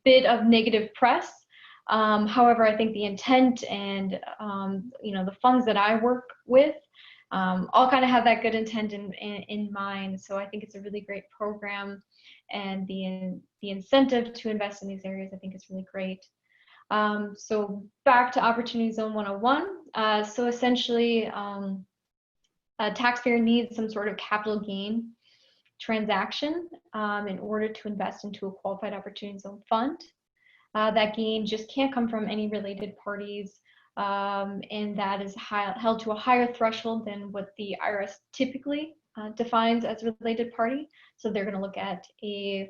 bit of negative press. However, I think the intent and the funds that I work with all kind of have that good intent in mind. So I think it's a really great program, and the incentive to invest in these areas I think is really great. So back to Opportunity Zone 101. So essentially, a taxpayer needs some sort of capital gain transaction in order to invest into a qualified Opportunity Zone fund. That gain just can't come from any related parties, and that is held to a higher threshold than what the IRS typically defines as a related party. So they're going to look at a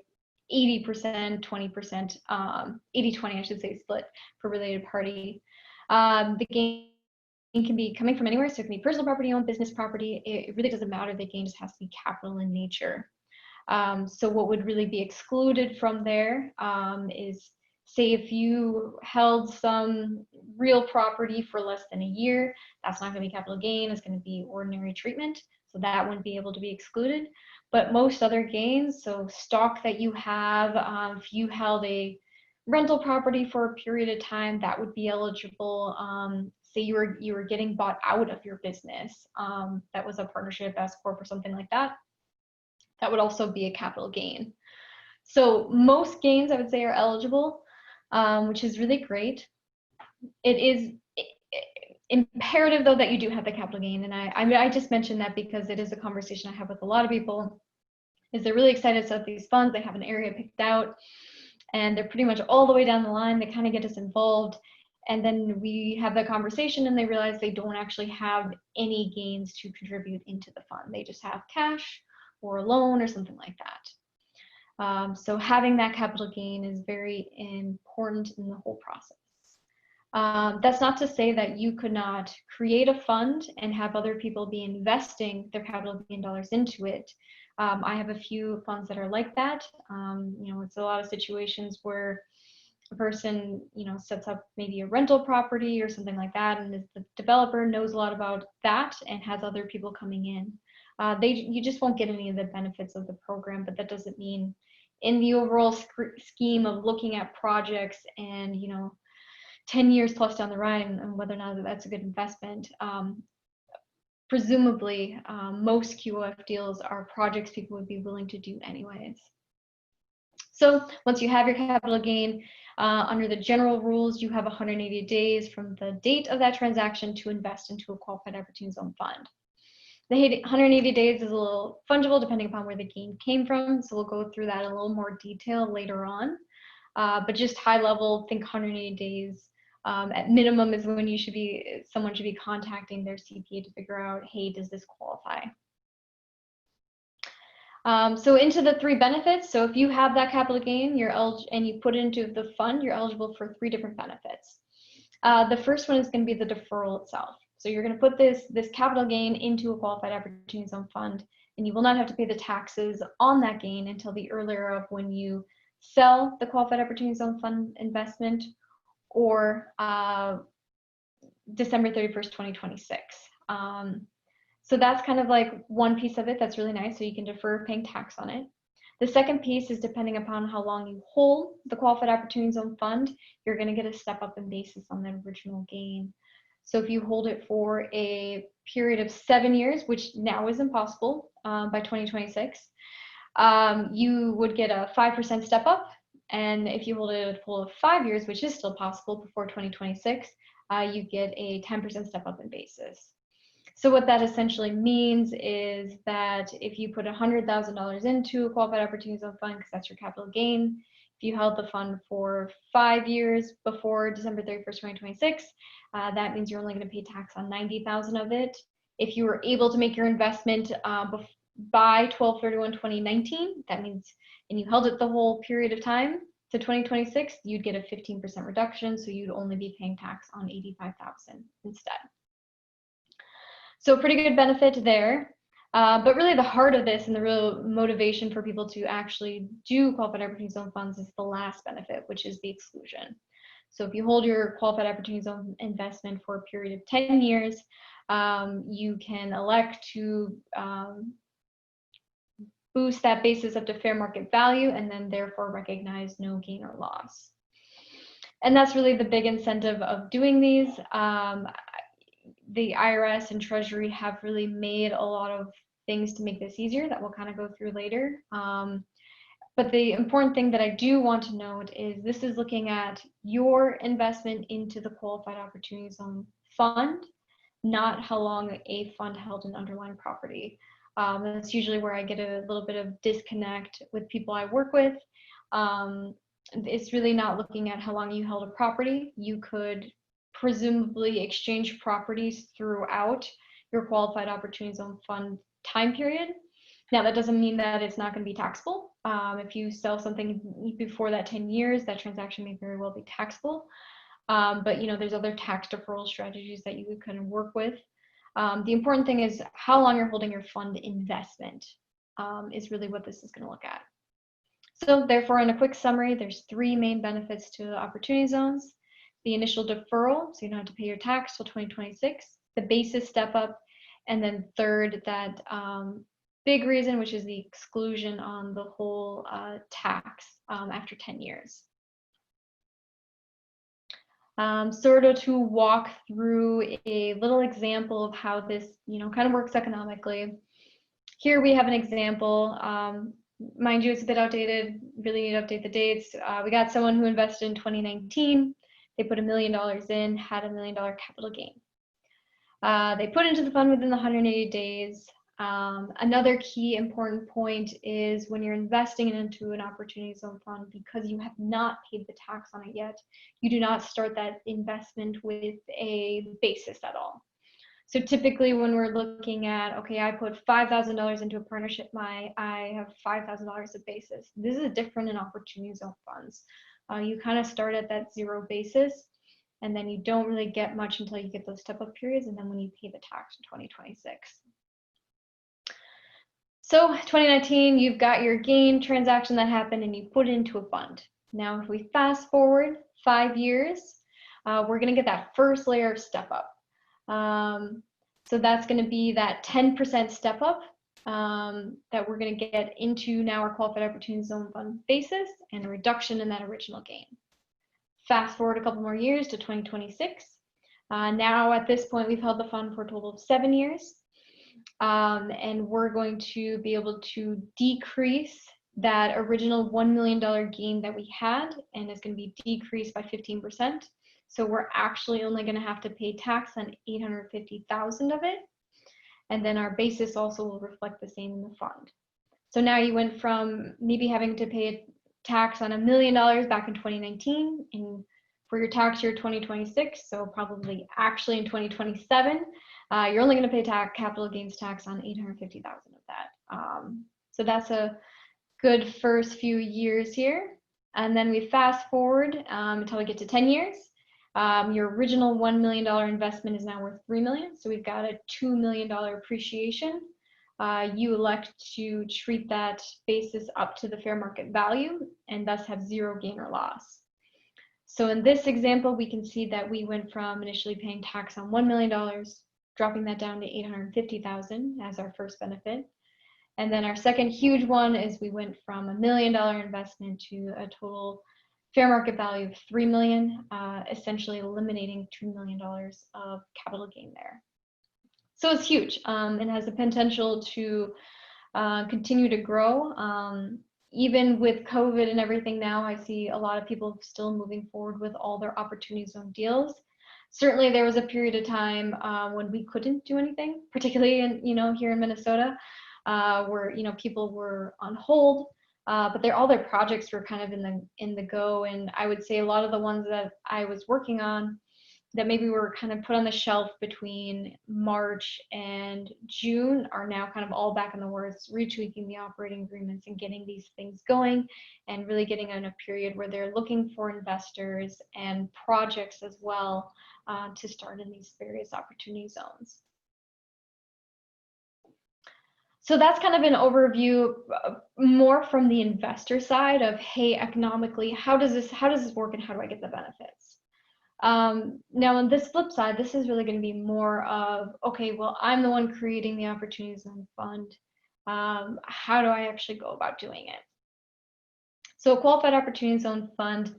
80%, 20%, 80-20, I should say, split for related party. The gain can be coming from anywhere, so it can be personal property owned, business property. It really doesn't matter. The gain just has to be capital in nature. So what would really be excluded from there is, say, if you held some real property for less than a year, that's not going to be capital gain. It's going to be ordinary treatment. So that wouldn't be able to be excluded. But most other gains, so stock that you have, if you held a rental property for a period of time, that would be eligible. Say you were getting bought out of your business, that was a partnership, S corp, or something like that. That would also be a capital gain. So most gains, I would say, are eligible, which is really great. It is imperative, though, that you do have the capital gain. And I just mentioned that because it is a conversation I have with a lot of people, is they're really excited to set up these funds. They have an area picked out, and they're pretty much all the way down the line. They kind of get us involved. And then we have that conversation, and they realize they don't actually have any gains to contribute into the fund. They just have cash or a loan or something like that. So having that capital gain is very important in the whole process. That's not to say that you could not create a fund and have other people be investing their capital gain dollars into it. I have a few funds that are like that. It's a lot of situations where a person, sets up maybe a rental property or something like that, and the developer knows a lot about that and has other people coming in. You just won't get any of the benefits of the program, but that doesn't mean in the overall scheme of looking at projects and 10 years plus down the ride and whether or not that's a good investment. Presumably, most QOF deals are projects people would be willing to do anyways. So once you have your capital gain, under the general rules, you have 180 days from the date of that transaction to invest into a qualified Opportunity Zone fund. The 180 days is a little fungible depending upon where the gain came from, so we'll go through that in a little more detail later on. But just high level, think 180 days at minimum is when someone should be contacting their CPA to figure out, hey, does this qualify? So into the 3 benefits. So if you have that capital gain, and you put it into the fund, you're eligible for 3 different benefits. The first one is going to be the deferral itself. So you're going to put this capital gain into a qualified Opportunity Zone fund, and you will not have to pay the taxes on that gain until the earlier of when you sell the qualified Opportunity Zone fund investment, or December 31st, 2026. So that's kind of like one piece of it that's really nice, so you can defer paying tax on it. The second piece is depending upon how long you hold the qualified Opportunity Zone fund, you're going to get a step up in basis on the original gain. So if you hold it for a period of 7 years, which now is impossible by 2026, you would get a 5% step up. And if you hold it a full of 5 years, which is still possible before 2026, you get a 10% step up in basis. So what that essentially means is that if you put $100,000 into a qualified Opportunity Zone fund, because that's your capital gain, if you held the fund for 5 years before December 31st, 2026, that means you're only going to pay tax on $90,000 of it. If you were able to make your investment by 12/31/2019, that means, and you held it the whole period of time to 2026, you'd get a 15% reduction, so you'd only be paying tax on $85,000 instead. So pretty good benefit there. But really the heart of this and the real motivation for people to actually do qualified Opportunity Zone funds is the last benefit, which is the exclusion. So if you hold your qualified Opportunity Zone investment for a period of 10 years, you can elect to boost that basis up to fair market value, and then therefore recognize no gain or loss. And that's really the big incentive of doing these. The IRS and Treasury have really made a lot of things to make this easier that we'll kind of go through later. But the important thing that I do want to note is this is looking at your investment into the Qualified Opportunity Zone Fund, not how long a fund held an underlying property. That's usually where I get a little bit of disconnect with people I work with. It's really not looking at how long you held a property. You could presumably exchange properties throughout your Qualified Opportunity Zone Fund time period. Now, that doesn't mean that it's not going to be taxable. If you sell something before that 10 years, that transaction may very well be taxable. But, you know, there's other tax deferral strategies that you could kind of work with. The important thing is how long you're holding your fund investment is really what this is going to look at. So therefore, in a quick summary, there's 3 main benefits to the opportunity zones. The initial deferral, so you don't have to pay your tax till 2026, the basis step up, and then third, that big reason, which is the exclusion on the whole tax after 10 years. Sort of to walk through a little example of how this, you know, kind of works economically. Here we have an example. Mind you, it's a bit outdated, really need to update the dates. We got someone who invested in 2019. They put $1 million in, had $1 million capital gain. They put into the fund within the 180 days. Another key important point is when you're investing into an opportunity zone fund, because you have not paid the tax on it yet, you do not start that investment with a basis at all. So typically when we're looking at, okay, I put $5,000 into a partnership, I have $5,000 of basis. This is different in opportunity zone funds. You kind of start at that 0 basis, and then you don't really get much until you get those step-up periods, and then when you pay the tax in 2026. So 2019, you've got your gain transaction that happened, and you put it into a fund. Now, if we fast forward 5 years, we're going to get that first layer of step-up. So that's going to be that 10% step up that we're going to get into now our Qualified Opportunity Zone Fund basis and a reduction in that original gain. Fast forward a couple more years to 2026. Now at this point, we've held the fund for a total of 7 years. And we're going to be able to decrease that original $1 million gain that we had, and it's going to be decreased by 15%. So we're actually only going to have to pay tax on $850,000 of it. And then our basis also will reflect the same in the fund. So now you went from maybe having to pay tax on $1 million back in 2019 and for your tax year 2026, so probably actually in 2027, you're only going to pay capital gains tax on $850,000 of that. So that's a good first few years here. And then we fast forward until we get to 10 years. Your original $1 million investment is now worth $3 million, so we've got a $2 million appreciation. You elect to treat that basis up to the fair market value and thus have 0 gain or loss. So in this example, we can see that we went from initially paying tax on $1 million, dropping that down to $850,000 as our first benefit. And then our second huge one is we went from $1 million investment to a total fair market value of $3 million, essentially eliminating $2 million of capital gain there. So it's huge. It has the potential to continue to grow. Even with COVID and everything now, I see a lot of people still moving forward with all their opportunity zone deals. Certainly there was a period of time when we couldn't do anything, particularly in, here in Minnesota, where, people were on hold. But all their projects were kind of in the go, and I would say a lot of the ones that I was working on that maybe were kind of put on the shelf between March and June are now kind of all back in the works, retweaking the operating agreements and getting these things going, and really getting in a period where they're looking for investors and projects as well to start in these various opportunity zones. So that's kind of an overview more from the investor side of, hey, economically, how does this work and how do I get the benefits? Now on this flip side, this is really going to be more of, okay, well, I'm the one creating the opportunity zone fund. how do I actually go about doing it? So a qualified opportunity zone fund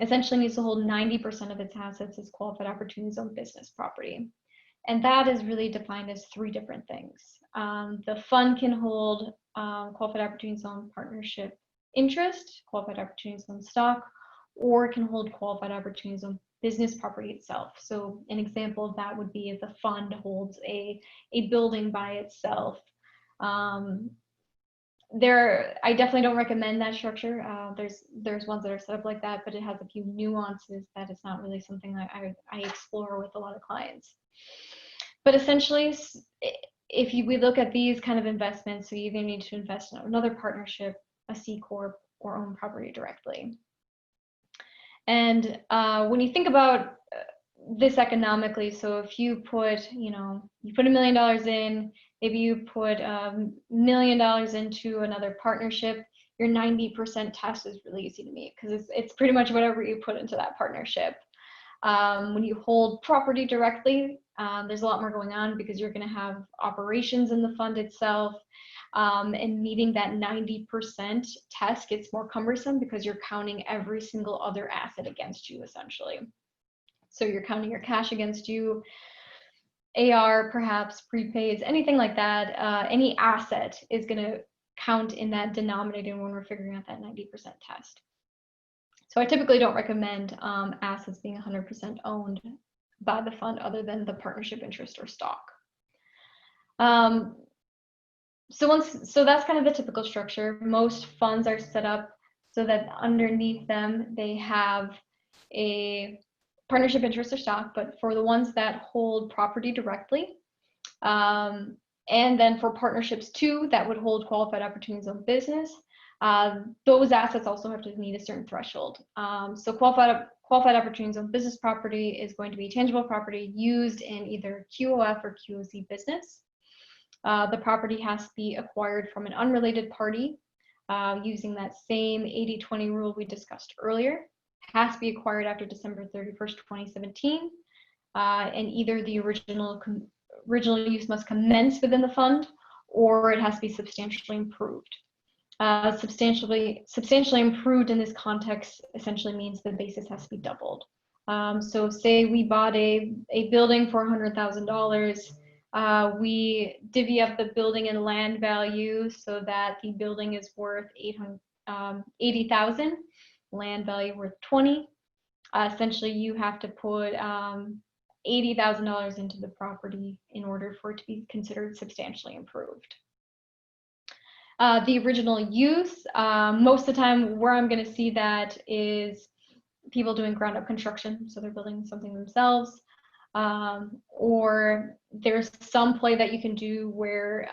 essentially needs to hold 90% of its assets as qualified opportunity zone business property. And that is really defined as three different things. The fund can hold qualified opportunity zone partnership interest, qualified opportunity zone stock, or it can hold qualified opportunity zone business property itself. So an example of that would be if the fund holds a building by itself. I definitely don't recommend that structure. There's ones that are set up like that, but it has a few nuances that it's not really something that I explore with a lot of clients. But essentially, if we look at these kind of investments, so you either need to invest in another partnership, a C Corp, or own property directly. And when you think about this economically, so if you put, you put $1 million in, maybe you put $1 million into another partnership, your 90% test is really easy to meet because it's pretty much whatever you put into that partnership. When you hold property directly, there's a lot more going on because you're going to have operations in the fund itself, and meeting that 90% test gets more cumbersome because you're counting every single other asset against you, essentially. So you're counting your cash against you, AR, perhaps prepaids, anything like that. Any asset is going to count in that denominator when we're figuring out that 90% test. So I typically don't recommend assets being 100% owned by the fund other than the partnership interest or stock. So that's kind of the typical structure. Most funds are set up so that underneath them they have a partnership interest or stock, but for the ones that hold property directly, and then for partnerships too that would hold qualified opportunity zone business, those assets also have to meet a certain threshold. So qualified opportunity zone business property is going to be tangible property used in either QOF or QOZ business. The property has to be acquired from an unrelated party using that same 80-20 rule we discussed earlier. Has to be acquired after December 31st, 2017, and either the original use must commence within the fund, or it has to be substantially improved. Substantially improved in this context essentially means the basis has to be doubled. So say we bought a building for $100,000. We divvy up the building and land value so that the building is worth $80,000. Land value worth 20. Essentially, you have to put $80,000 into the property in order for it to be considered substantially improved. The original use, most of the time where I'm going to see that is people doing ground up construction, so they're building something themselves, or there's some play that you can do where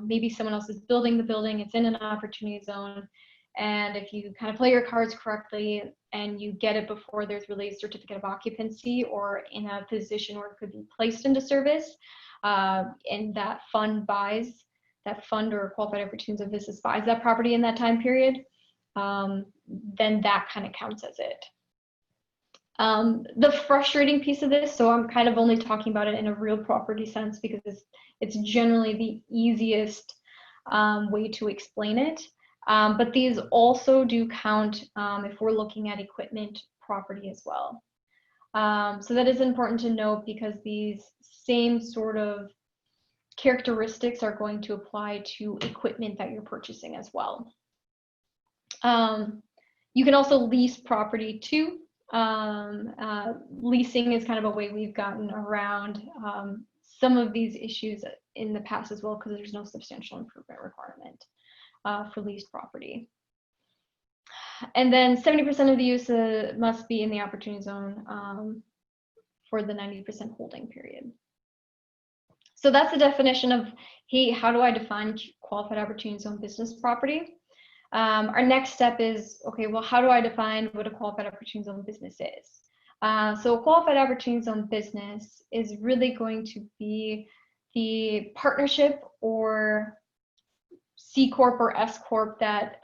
maybe someone else is building the building, it's in an opportunity zone. And if you kind of play your cards correctly and you get it before there's really a certificate of occupancy or in a position where it could be placed into service, and that fund or qualified opportunity of business buys that property in that time period, then that kind of counts as it. The frustrating piece of this, so I'm kind of only talking about it in a real property sense because it's generally the easiest way to explain it. But these also do count if we're looking at equipment property as well. So that is important to note because these same sort of characteristics are going to apply to equipment that you're purchasing as well. You can also lease property too. Leasing is kind of a way we've gotten around some of these issues in the past as well because there's no substantial improvement requirement for leased property. And then 70% of the use must be in the opportunity zone for the 90% holding period. So that's the definition of, hey, how do I define qualified opportunity zone business property? Our next step is, okay, well, how do I define what a qualified opportunity zone business is? So a qualified opportunity zone business is really going to be the partnership or C Corp or S Corp that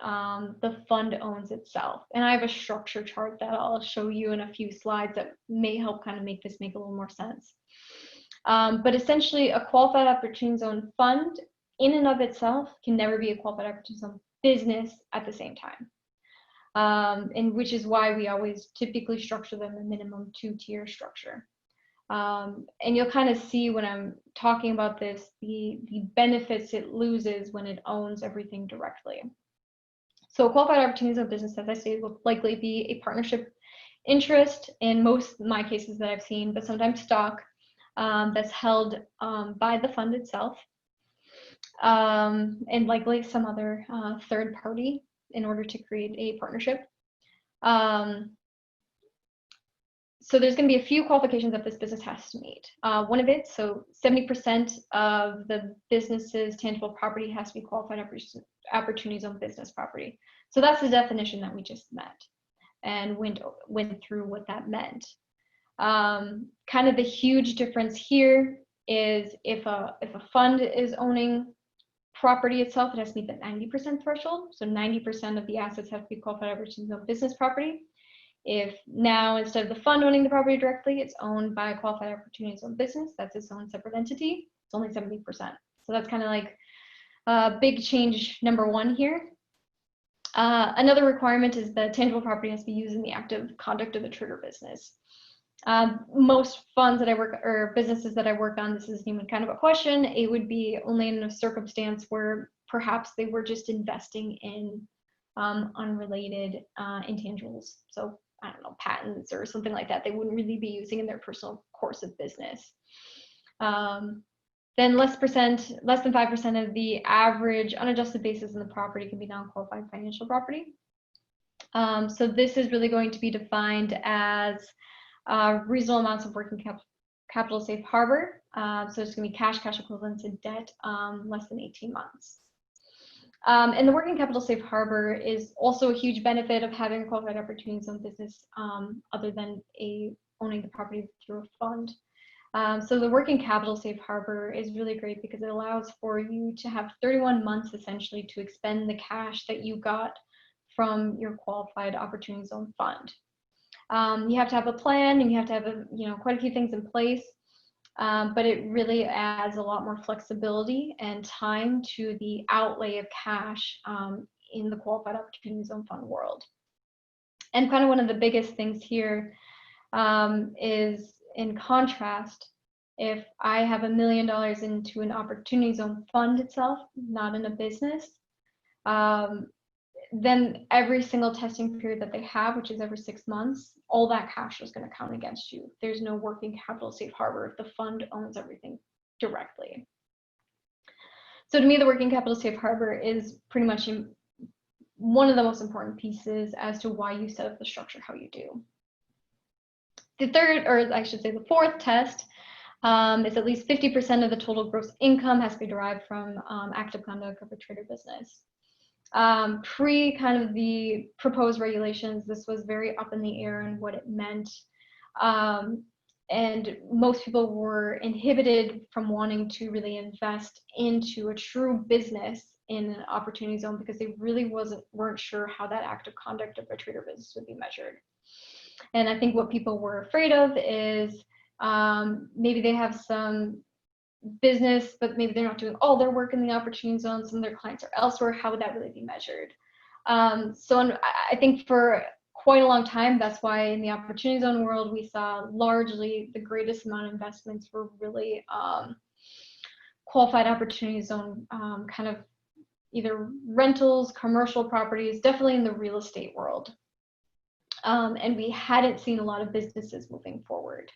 the fund owns itself. And I have a structure chart that I'll show you in a few slides that may help kind of make this make a little more sense. But essentially, a qualified opportunity zone fund in and of itself can never be a qualified opportunity zone business at the same time. And which is why we always typically structure them a minimum 2-tier structure. And you'll kind of see when I'm talking about this, the benefits it loses when it owns everything directly. So qualified opportunities of business, as I stated, will likely be a partnership interest in most of my cases that I've seen, but sometimes stock that's held by the fund itself, and likely some other third party in order to create a partnership. So there's going to be a few qualifications that this business has to meet. One of it, so 70% of the business's tangible property has to be qualified opportunity zone business property. So that's the definition that we just met and went through what that meant. Kind of the huge difference here is if a fund is owning property itself, it has to meet the 90% threshold. So 90% of the assets have to be qualified opportunity zone business property. If now, instead of the fund owning the property directly, it's owned by a qualified opportunity zone business, that's its own separate entity, it's only 70%. So that's kind of like a big change number one here. Another requirement is the tangible property has to be used in the active conduct of the trigger business. Most funds that I work, or businesses that I work on, this isn't even kind of a question, it would be only in a circumstance where perhaps they were just investing in unrelated intangibles. So I don't know, patents or something like that, they wouldn't really be using in their personal course of business. Then less than 5% of the average unadjusted basis in the property can be non-qualified financial property. So this is really going to be defined as reasonable amounts of working capital safe harbor. So it's going to be cash equivalents, and debt less than 18 months. And the working capital safe harbor is also a huge benefit of having a qualified opportunity zone business other than owning the property through a fund. So the working capital safe harbor is really great because it allows for you to have 31 months essentially to expend the cash that you got from your qualified opportunity zone fund. You have to have a plan, and you have to have quite a few things in place. But it really adds a lot more flexibility and time to the outlay of cash in the qualified opportunity zone fund world. And kind of one of the biggest things here is, in contrast, if I have $1 million into an opportunity zone fund itself, not in a business, then every single testing period that they have, which is every 6 months, all that cash is going to count against you. There's no working capital safe harbor if the fund owns everything directly. So to me, the working capital safe harbor is pretty much one of the most important pieces as to why you set up the structure how you do. The third, or I should say the fourth test, is at least 50% of the total gross income has to be derived from active conduct of a trader business. Pre kind of the proposed regulations, this was very up in the air and what it meant. And most people were inhibited from wanting to really invest into a true business in an opportunity zone because they really weren't sure how that active conduct of a trader business would be measured. And I think what people were afraid of is maybe they have some business, but maybe they're not doing all their work in the opportunity zone. Some of their clients are elsewhere. How would that really be measured? So I think for quite a long time, that's why in the opportunity zone world, we saw largely the greatest amount of investments were really qualified opportunity zone kind of either rentals, commercial properties, definitely in the real estate world. And we hadn't seen a lot of businesses moving forward.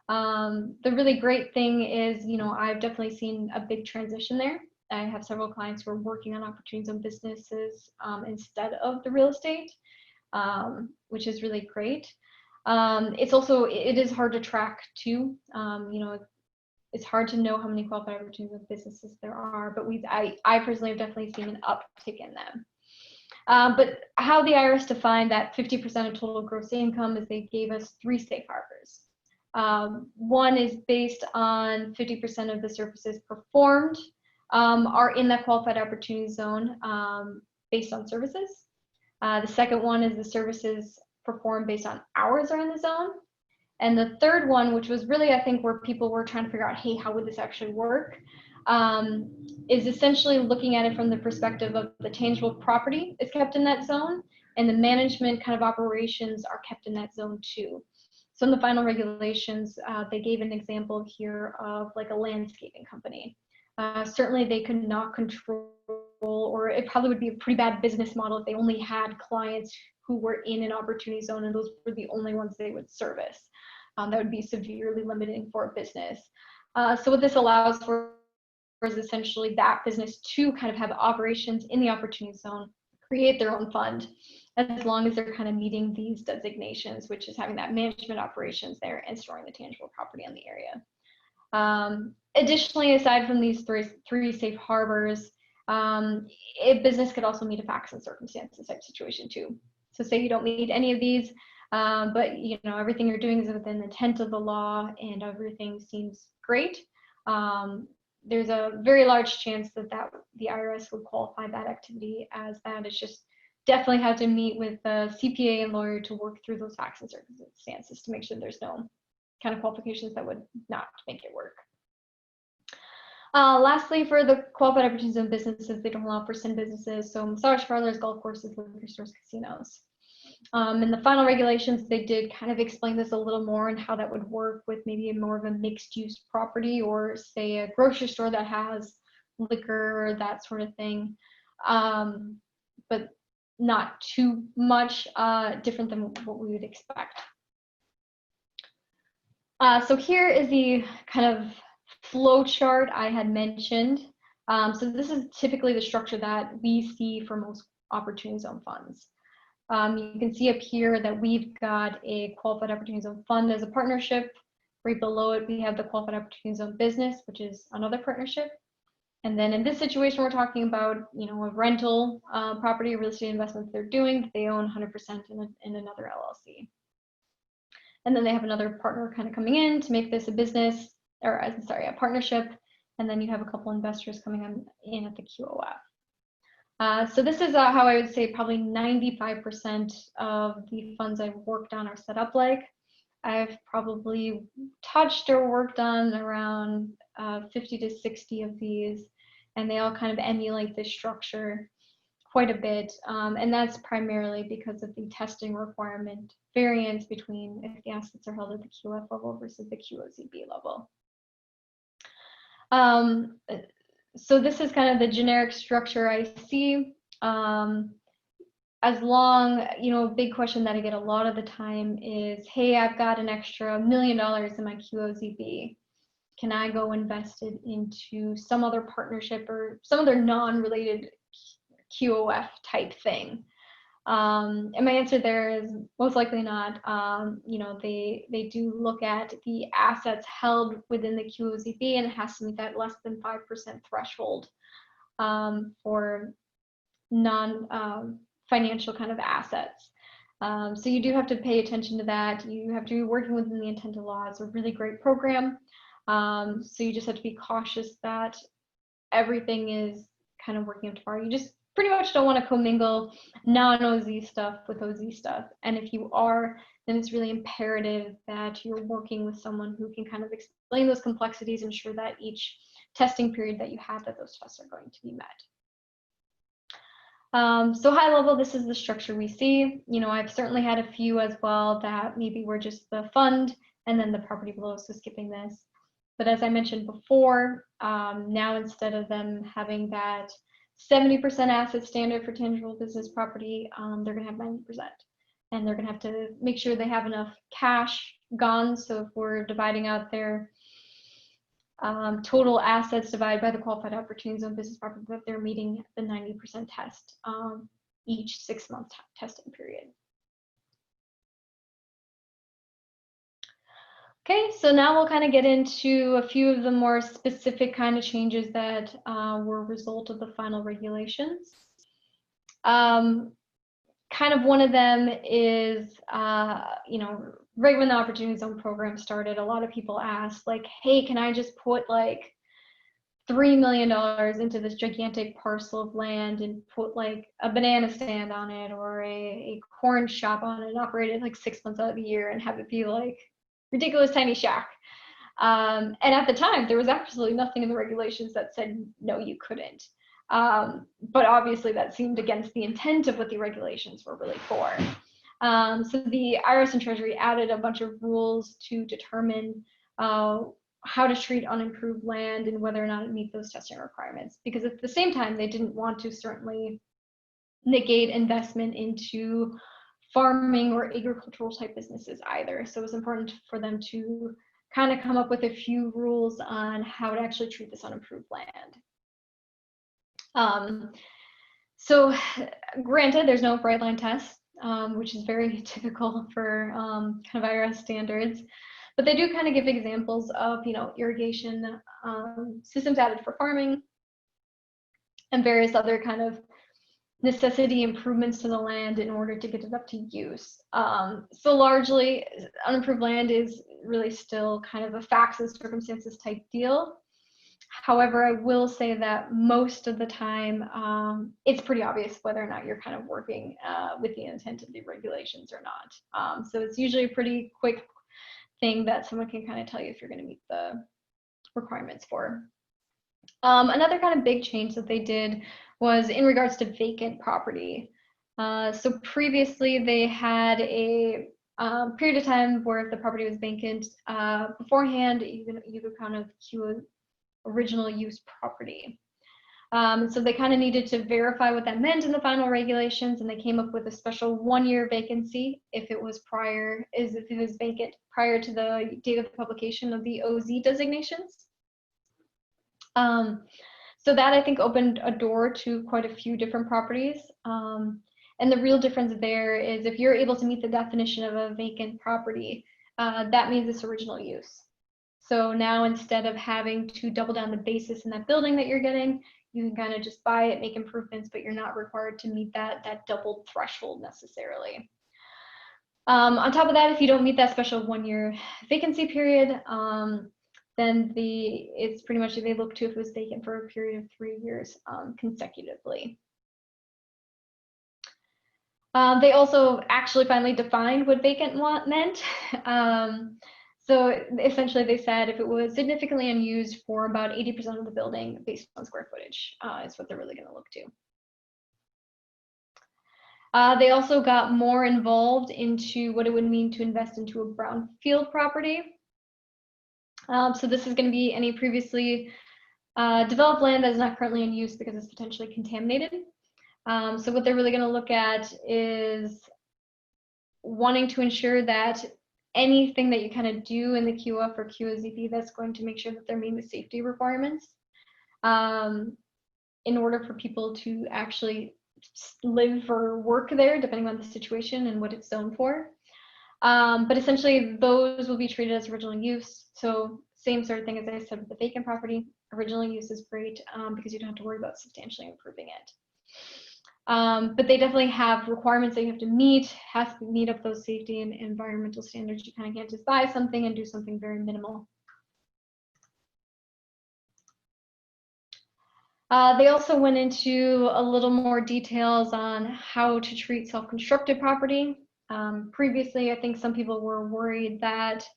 The really great thing is, I've definitely seen a big transition there. I have several clients who are working on opportunity zone businesses instead of the real estate, which is really great. It is hard to track too. It's hard to know how many qualified opportunity zone businesses there are, but I personally have definitely seen an uptick in them. But how the IRS defined that 50% of total gross income is they gave us 3 safe harbors. One is based on 50% of the services performed are in that qualified opportunity zone based on services. The second one is the services performed based on hours are in the zone. And the third one, which was really, I think, where people were trying to figure out, hey, how would this actually work? is essentially looking at it from the perspective of the tangible property is kept in that zone, and the management kind of operations are kept in that zone too. So in the final regulations, they gave an example here of like a landscaping company. Certainly they could not control, or it probably would be a pretty bad business model if they only had clients who were in an opportunity zone and those were the only ones they would service. That would be severely limiting for a business. So what this allows for is essentially that business to kind of have operations in the opportunity zone, create their own fund, as long as they're kind of meeting these designations, which is having that management operations there and storing the tangible property in the area. Additionally, aside from these three safe harbors, a business could also meet a facts and circumstances type situation too. So say you don't meet any of these, but you know everything you're doing is within the intent of the law and everything seems great. There's a very large chance that the IRS would qualify that activity as that. It's just definitely have to meet with the CPA and lawyer to work through those facts and circumstances to make sure there's no kind of qualifications that would not make it work. Lastly, for the qualified opportunity zone businesses, they don't allow for sin businesses, so massage parlors, golf courses, liquor stores, casinos. In the final regulations, they did kind of explain this a little more and how that would work with maybe more of a mixed-use property, or say a grocery store that has liquor, that sort of thing, but not too much different than what we would expect. So here is the kind of flow chart I had mentioned. So this is typically the structure that we see for most opportunity zone funds. You can see up here that we've got a qualified opportunity zone fund as a partnership. Right below it, we have the qualified opportunity zone business, which is another partnership. And then in this situation, we're talking about, you know, a rental property, real estate investment they're doing that they own 100% in another LLC. And then they have another partner kind of coming in to make this a business, or I'm sorry, a partnership. And then you have a couple investors coming in at the QOF. So this is how I would say probably 95% of the funds I've worked on are set up like. I've probably touched or worked on around 50 to 60 of these, and they all kind of emulate this structure quite a bit. And that's primarily because of the testing requirement variance between if the assets are held at the QF level versus the QOZB level. So this is kind of the generic structure I see. As long, you know, a big question that I get a lot of the time is, hey, I've got an extra $1 million in my QOZB. Can I go invest it into some other partnership or some other non-related QOF type thing? And my answer there is most likely not. You know, they do look at the assets held within the QOZB, and it has to meet that less than 5% threshold for non-financial kind of assets. So you do have to pay attention to that. You have to be working within the intent of law. It's a really great program. So you just have to be cautious that everything is kind of working up to par. You just pretty much don't want to commingle non-OZ stuff with OZ stuff. And if you are, then it's really imperative that you're working with someone who can kind of explain those complexities, ensure that each testing period that you have, that those tests are going to be met. So high level, this is the structure we see. You know, I've certainly had a few as well that maybe were just the fund and then the property below, so skipping this. But as I mentioned before, now instead of them having that 70% asset standard for tangible business property, they're going to have 90%. And they're going to have to make sure they have enough cash gone. So if we're dividing out their total assets divided by the qualified opportunity zone business property, that they're meeting the 90% test each 6-month testing period. Okay, so now we'll kind of get into a few of the more specific kind of changes that were a result of the final regulations. Kind of one of them is, you know, right when the Opportunity Zone program started, a lot of people asked, like, hey, can I just put like $3 million into this gigantic parcel of land and put like a banana stand on it or a corn shop on it and operate it like 6 months out of the year and have it be like ridiculous tiny shack? And at the time, there was absolutely nothing in the regulations that said, no, you couldn't. But obviously that seemed against the intent of what the regulations were really for. So the IRS and Treasury added a bunch of rules to determine how to treat unimproved land and whether or not it meets those testing requirements. Because at the same time, they didn't want to certainly negate investment into farming or agricultural type businesses either. So it was important for them to kind of come up with a few rules on how to actually treat this unimproved land. So granted, there's no bright line test, which is very typical for kind of IRS standards, but they do kind of give examples of, irrigation systems added for farming and various other kind of necessity improvements to the land in order to get it up to use. So largely, unimproved land is really still kind of a facts and circumstances type deal. However, I will say that most of the time, it's pretty obvious whether or not you're kind of working with the intent of the regulations or not. So it's usually a pretty quick thing that someone can kind of tell you if you're going to meet the requirements for. Another kind of big change that they did was in regards to vacant property. So previously they had a period of time where if the property was vacant beforehand, you could kind of queue original use property. So they kind of needed to verify what that meant in the final regulations, and they came up with a special 1-year vacancy if it was vacant prior to the date of the publication of the OZ designations. So that I think opened a door to quite a few different properties. And the real difference there is if you're able to meet the definition of a vacant property, that means it's original use. So now instead of having to double down the basis in that building that you're getting, you can kind of just buy it, make improvements, but you're not required to meet that doubled threshold necessarily. On top of that, if you don't meet that special 1-year vacancy period, then it's pretty much they look to if it was vacant for a period of 3 years consecutively. They also actually finally defined what vacant meant. So essentially they said if it was significantly unused for about 80% of the building based on square footage is what they're really going to look to. They also got more involved into what it would mean to invest into a brownfield property. So this is going to be any previously developed land that is not currently in use because it's potentially contaminated. So what they're really going to look at is wanting to ensure that anything that you kind of do in the QF or QOZB that's going to make sure that they're meeting the safety requirements in order for people to actually live or work there, depending on the situation and what it's zoned for. But essentially, those will be treated as original use. So same sort of thing as I said with the vacant property. Original use is great because you don't have to worry about substantially improving it. But they definitely have requirements that you have to meet, has to meet up those safety and environmental standards. You kind of can't just buy something and do something very minimal. They also went into a little more details on how to treat self-constructed property. Previously, I think some people were worried that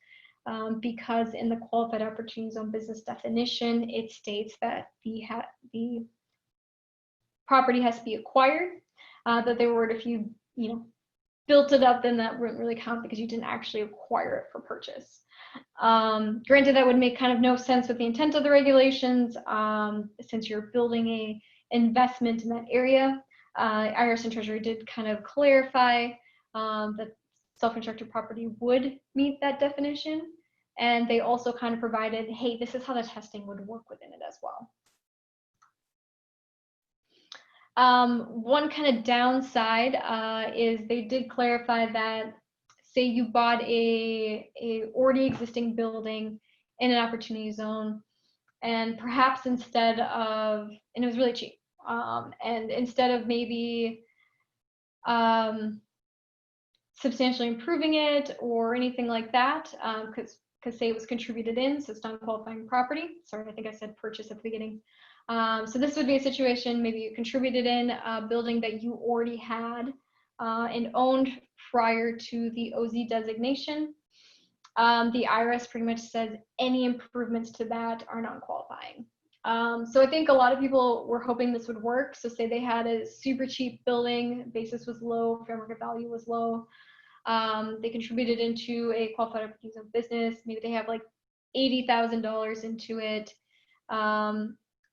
because in the Qualified Opportunity Zone business definition, it states that the property has to be acquired, that they were worried if you built it up, then that wouldn't really count because you didn't actually acquire it for purchase. Granted, that would make kind of no sense with the intent of the regulations, since you're building a investment in that area. IRS and Treasury did kind of clarify that self-constructed property would meet that definition, and they also kind of provided, hey, this is how the testing would work within it as well. One kind of downside is they did clarify that, say you bought a already existing building in an opportunity zone, and perhaps instead of, and it was really cheap, and instead of maybe substantially improving it or anything like that, because say it was contributed in, so it's non-qualifying property. Sorry, I think I said purchase at the beginning. So this would be a situation, maybe you contributed in a building that you already had and owned prior to the OZ designation. the IRS pretty much says any improvements to that are non-qualifying. So I think a lot of people were hoping this would work. So say they had a super cheap building, basis was low, fair market value was low. They contributed into a qualified opportunity zone business. Maybe they have like $80,000 into it.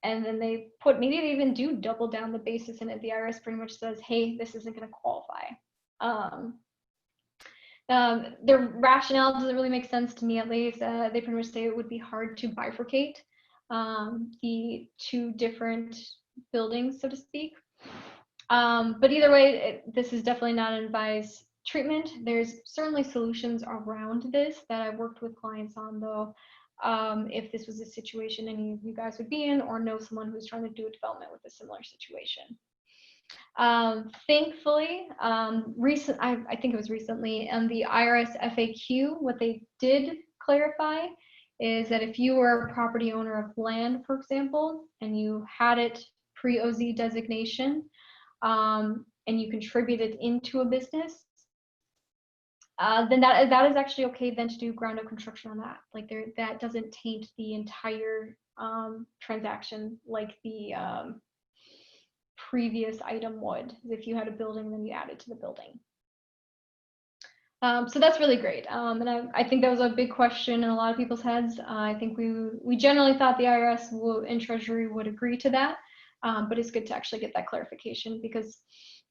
And then they put, maybe they even do double down the basis in it. The IRS pretty much says, hey, this isn't going to qualify. Their rationale doesn't really make sense to me, at least. They pretty much say it would be hard to bifurcate the two different buildings, so to speak. But either way, this is definitely not an advised treatment. There's certainly solutions around this that I've worked with clients on, though. If this was a situation any of you guys would be in, or know someone who's trying to do a development with a similar situation. Thankfully, I think it was recently, the IRS FAQ, what they did clarify is that if you were a property owner of land, for example, and you had it pre-OZ designation, and you contributed into a business, then that is actually okay then to do ground up construction on that. Like that doesn't taint the entire transaction like the previous item would. If you had a building, then you add it to the building. So that's really great. And I think that was a big question in a lot of people's heads. I think we generally thought the IRS and Treasury would agree to that, but it's good to actually get that clarification, because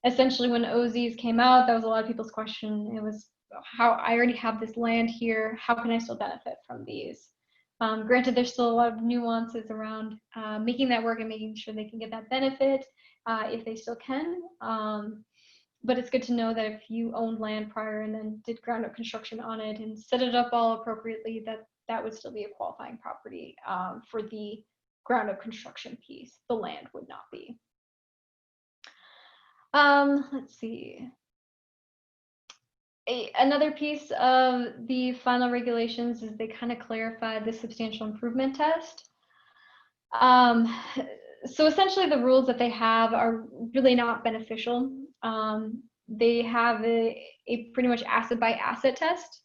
essentially when OZs came out, that was a lot of people's question. It was, how I already have this land here, how can I still benefit from these? Granted, there's still a lot of nuances around making that work and making sure they can get that benefit if they still can. But it's good to know that if you owned land prior and then did ground up construction on it and set it up all appropriately, that would still be a qualifying property for the ground up construction piece. The land would not be. Let's see. Another piece of the final regulations is they kind of clarified the substantial improvement test. So essentially the rules that they have are really not beneficial. They have a pretty much asset by asset test,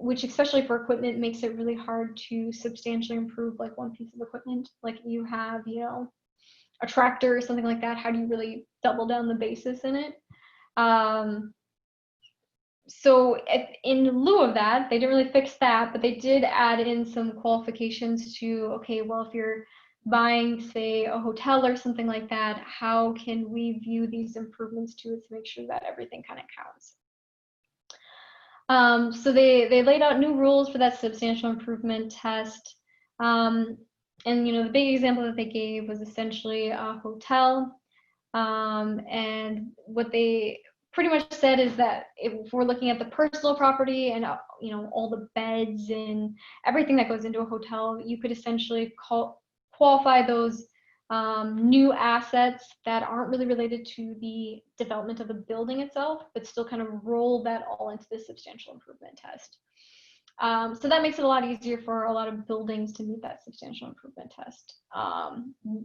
which especially for equipment makes it really hard to substantially improve like one piece of equipment. Like you have, a tractor or something like that, how do you really double down the basis in it? So in lieu of that, they didn't really fix that, but they did add in some qualifications to, okay, well, if you're buying, say, a hotel or something like that, how can we view these improvements to it to make sure that everything kind of counts? So they laid out new rules for that substantial improvement test. And, the big example that they gave was essentially a hotel. And what they pretty much said is that if we're looking at the personal property and all the beds and everything that goes into a hotel, you could essentially qualify those new assets that aren't really related to the development of the building itself, but still kind of roll that all into the substantial improvement test. So that makes it a lot easier for a lot of buildings to meet that substantial improvement test.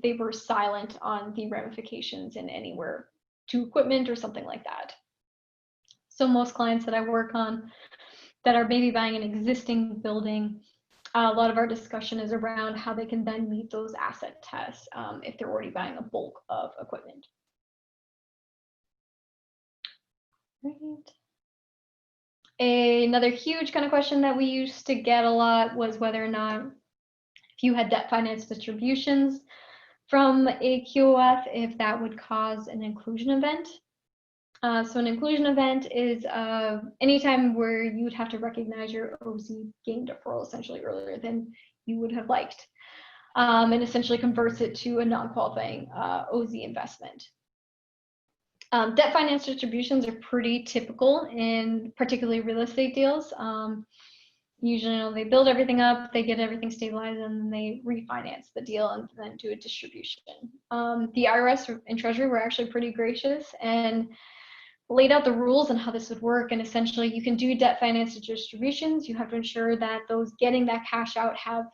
They were silent on the ramifications in anywhere to equipment or something like that. So most clients that I work on that are maybe buying an existing building, a lot of our discussion is around how they can then meet those asset tests if they're already buying a bulk of equipment. Right. Another huge kind of question that we used to get a lot was whether or not if you had debt finance distributions from a QOF, if that would cause an inclusion event. So an inclusion event is anytime where you would have to recognize your OZ gain deferral essentially earlier than you would have liked, and essentially converts it to a non-qualifying OZ investment. Debt finance distributions are pretty typical in particularly real estate deals. Usually, they build everything up, they get everything stabilized, and then they refinance the deal and then do a distribution. The IRS and Treasury were actually pretty gracious and laid out the rules on how this would work. And essentially, you can do debt finance distributions. You have to ensure that those getting that cash out have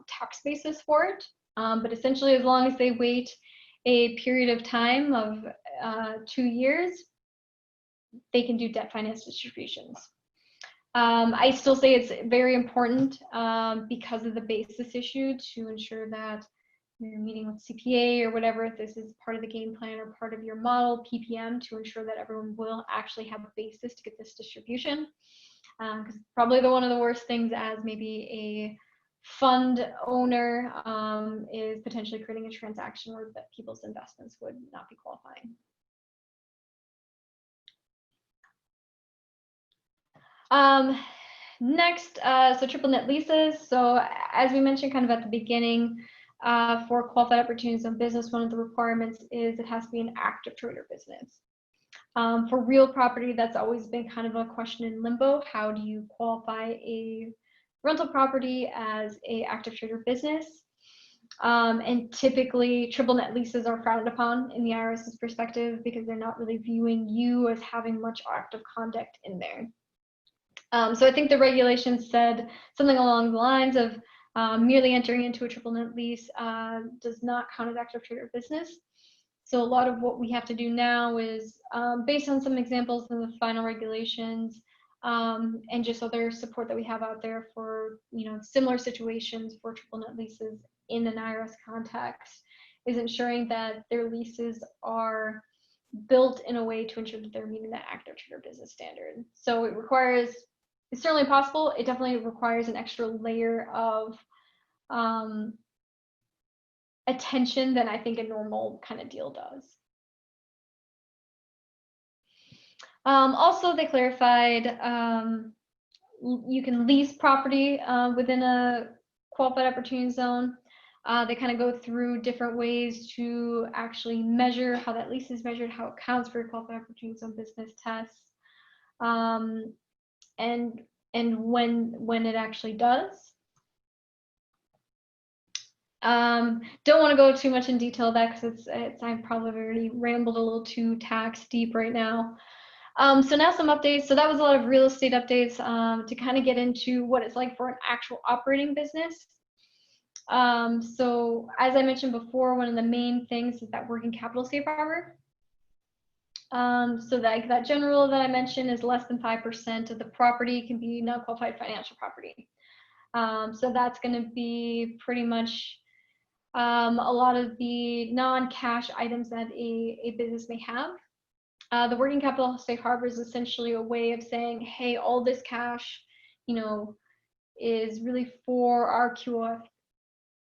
tax basis for it. But essentially, as long as they wait a period of time of 2 years, they can do debt finance distributions. I still say it's very important because of the basis issue to ensure that you're meeting with CPA or whatever, if this is part of the game plan or part of your model, PPM, to ensure that everyone will actually have a basis to get this distribution. Because probably one of the worst things as maybe a fund owner is potentially creating a transaction where that people's investments would not be qualifying. Next, so triple net leases. So as we mentioned kind of at the beginning, for qualified opportunities on business, one of the requirements is it has to be an active trader business. For real property, that's always been kind of a question in limbo. How do you qualify a rental property as a active trader business? And typically triple net leases are frowned upon in the IRS's perspective because they're not really viewing you as having much active conduct in there. So I think the regulations said something along the lines of merely entering into a triple net lease does not count as active trader business. So a lot of what we have to do now is based on some examples in the final regulations and just other support that we have out there for similar situations for triple net leases in an IRS context, is ensuring that their leases are built in a way to ensure that they're meeting that active trader business standard. So it requires, it's certainly possible, it definitely requires an extra layer of attention than I think a normal kind of deal does. Also, they clarified you can lease property within a qualified opportunity zone. They kind of go through different ways to actually measure how that lease is measured, how it counts for qualified opportunity zone business tests, and when it actually does. Don't want to go too much in detail that because I've probably already rambled a little too tax deep right now. So now some updates. So that was a lot of real estate updates to kind of get into what it's like for an actual operating business. So as I mentioned before, one of the main things is that working capital safe harbor. So that general that I mentioned is less than 5% of the property can be non-qualified financial property. So that's going to be pretty much a lot of the non-cash items that a business may have. The working capital safe harbor is essentially a way of saying, hey, all this cash, is really for our QOF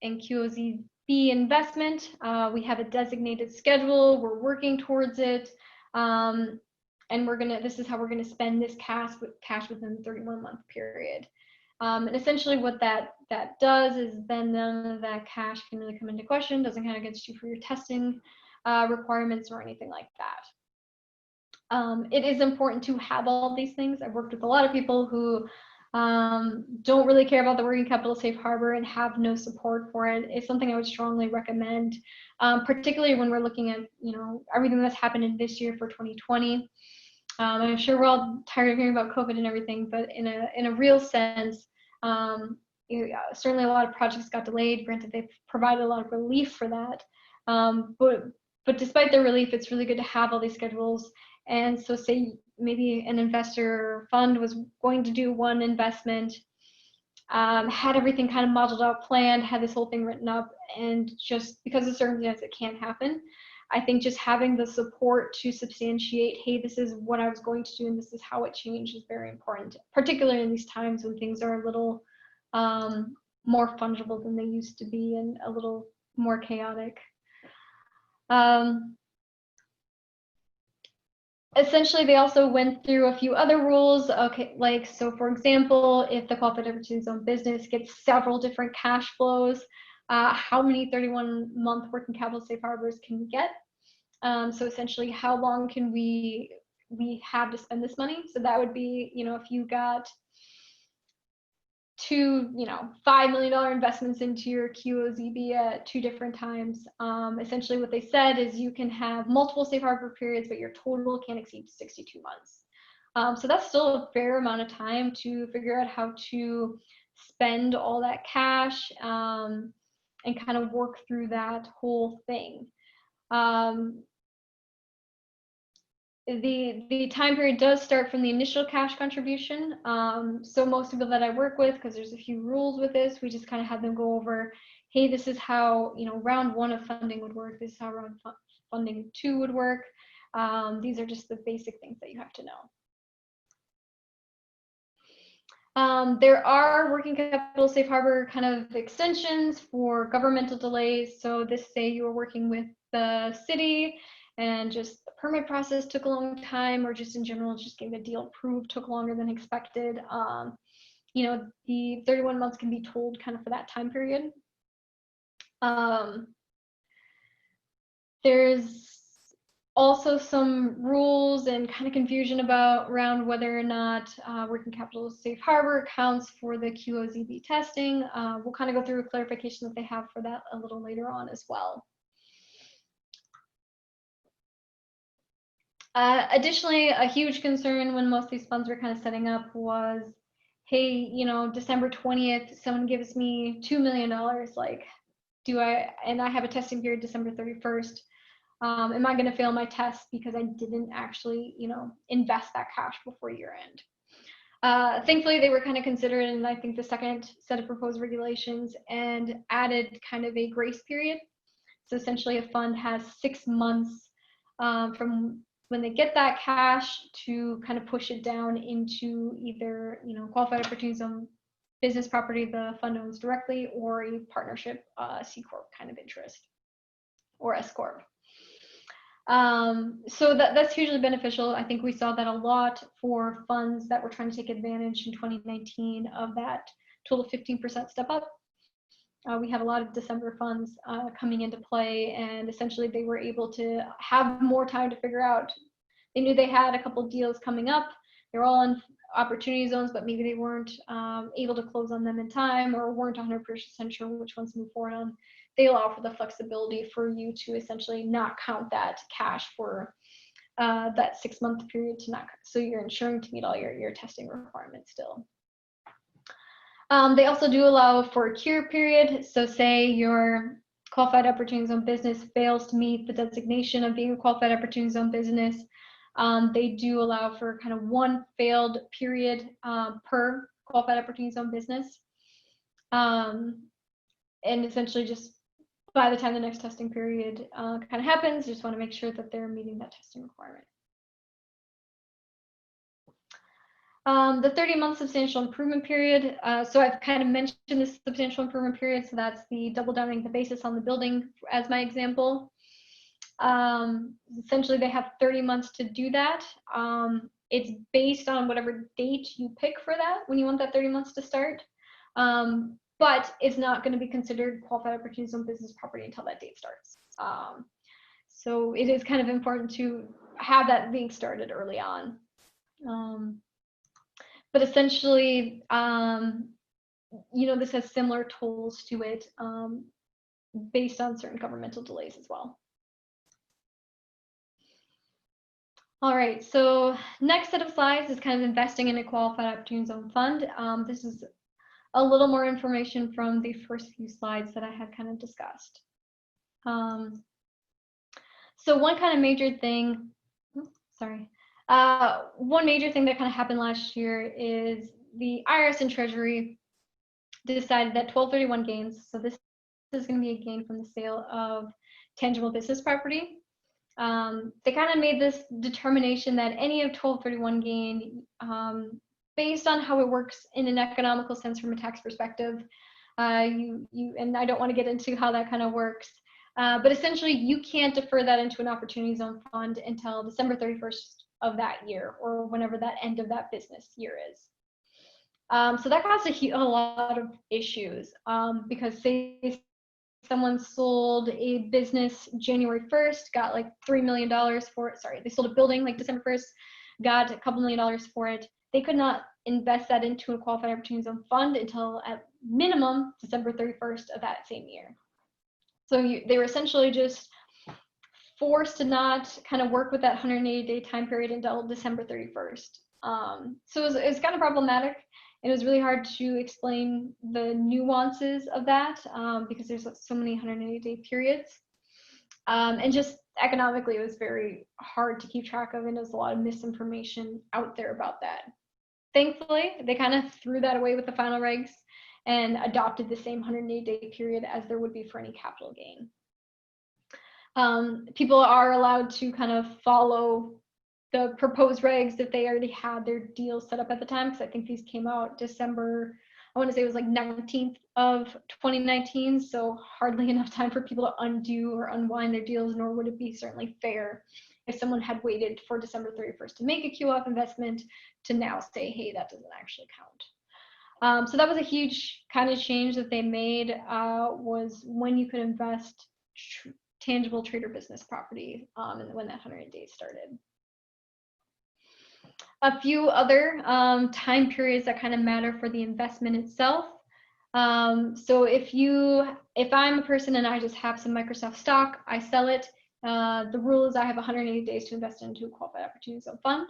and QOZB investment. We have a designated schedule. We're working towards it. And this is how we're gonna spend this cash within the 31-month period. And essentially what that does is then none of that cash can really come into question, doesn't count against you for your testing requirements or anything like that. It is important to have all these things. I've worked with a lot of people who don't really care about the working capital safe harbor and have no support for it. It's something I would strongly recommend, particularly when we're looking at everything that's happened in this year for 2020. I'm sure we're all tired of hearing about COVID and everything, but in a real sense, certainly a lot of projects got delayed. Granted, they've provided a lot of relief for that, but despite the relief, it's really good to have all these schedules. And so say maybe an investor fund was going to do one investment, had everything kind of modeled out, planned, had this whole thing written up, and just because of circumstances it can't happen. I think just having the support to substantiate, hey, this is what I was going to do and this is how it changed is very important, particularly in these times when things are a little more fungible than they used to be and a little more chaotic. Essentially, they also went through a few other rules. Okay, like, so for example, if the qualified opportunity zone business gets several different cash flows, how many 31-month working capital safe harbors can we get? So essentially, how long can we have to spend this money? So that would be, if you got two, $5 million investments into your QOZB at 2 different times. Essentially what they said is you can have multiple safe harbor periods, but your total can't exceed 62 months. So that's still a fair amount of time to figure out how to spend all that cash and kind of work through that whole thing. the time period does start from the initial cash contribution. So most people that I work with, because there's a few rules with this, we just kind of have them go over, hey, this is how, you know, round 1 of funding would work. This is how round funding 2 would work. These are just the basic things that you have to know. There are working capital safe harbor kind of extensions for governmental delays. So this, say you were working with the city and just the permit process took a long time, or just in general, just getting the deal approved took longer than expected. You know, the 31 months can be told kind of for that time period. There's also some rules and kind of confusion around whether or not working capital safe harbor accounts for the QOZB testing. We'll kind of go through a clarification that they have for that a little later on as well. Additionally, a huge concern when most of these funds were kind of setting up was, hey, you know, December 20th, someone gives me $2 million, like, and I have a testing period December 31st. Am I going to fail my test because I didn't actually, you know, invest that cash before year end? Thankfully, they were kind of considered in, I think, the second set of proposed regulations, and added kind of a grace period. So essentially, a fund has 6 months from when they get that cash to kind of push it down into either, you know, qualified opportunity zone business property the fund owns directly, or a partnership C Corp kind of interest, or S Corp. So that's hugely beneficial. I think we saw that a lot for funds that were trying to take advantage in 2019 of that total 15% step up. We had a lot of December funds coming into play, and essentially they were able to have more time to figure out. They knew they had a couple deals coming up. They're all in opportunity zones, but maybe they weren't able to close on them in time, or weren't 100% sure which ones to move forward on. They allow for the flexibility for you to essentially not count that cash for that 6 month period, to not, so you're ensuring to meet all your testing requirements still. They also do allow for a cure period. So say your qualified opportunity zone business fails to meet the designation of being a qualified opportunity zone business, they do allow for kind of 1 failed period per qualified opportunity zone business. And essentially, just by the time the next testing period kind of happens, you just want to make sure that they're meeting that testing requirement. The 30-month substantial improvement period. So I've kind of mentioned this substantial improvement period. So that's the double downing the basis on the building as my example. Essentially, they have 30 months to do that. It's based on whatever date you pick for that when you want that 30 months to start. But it's not going to be considered qualified opportunity zone business property until that date starts. So it is kind of important to have that being started early on. But essentially, you know, this has similar tolls to it based on certain governmental delays as well. All right, so next set of slides is kind of investing in a qualified opportunity zone fund. This is a little more information from the first few slides that I had kind of discussed. So one kind of major thing, one major thing that kind of happened last year is the IRS and Treasury decided that 1231 gains, so this is going to be a gain from the sale of tangible business property. They kind of made this determination that any of 1231 gain, based on how it works in an economical sense from a tax perspective, and I don't want to get into how that kind of works, but essentially you can't defer that into an opportunity zone fund until December 31st of that year, or whenever that end of that business year is. So that caused a lot of issues, because say someone sold a business January 1st, got like $3 million for it. Sorry, they sold a building like December 1st, got a couple $1 million for it. They could not invest that into a qualified opportunity zone fund until at minimum December 31st of that same year. So they were essentially just forced to not kind of work with that 180-day time period until December 31st. So it was kind of problematic. It was really hard to explain the nuances of that because there's so many 180-day periods. And just economically, it was very hard to keep track of, and there's a lot of misinformation out there about that. Thankfully, they kind of threw that away with the final regs and adopted the same 180-day period as there would be for any capital gain. People are allowed to kind of follow the proposed regs if they already had their deals set up at the time, because I think these came out December, I want to say it was like 19th of 2019, so hardly enough time for people to undo or unwind their deals, nor would it be certainly fair if someone had waited for December 31st to make a QOF investment to now say, hey, that doesn't actually count. So that was a huge kind of change that they made, was when you could invest tangible trade or business property, and when that 100 days started. A few other time periods that kind of matter for the investment itself. So if I'm a person and I just have some Microsoft stock, I sell it. The rule is I have 180 days to invest into a qualified opportunity zone fund.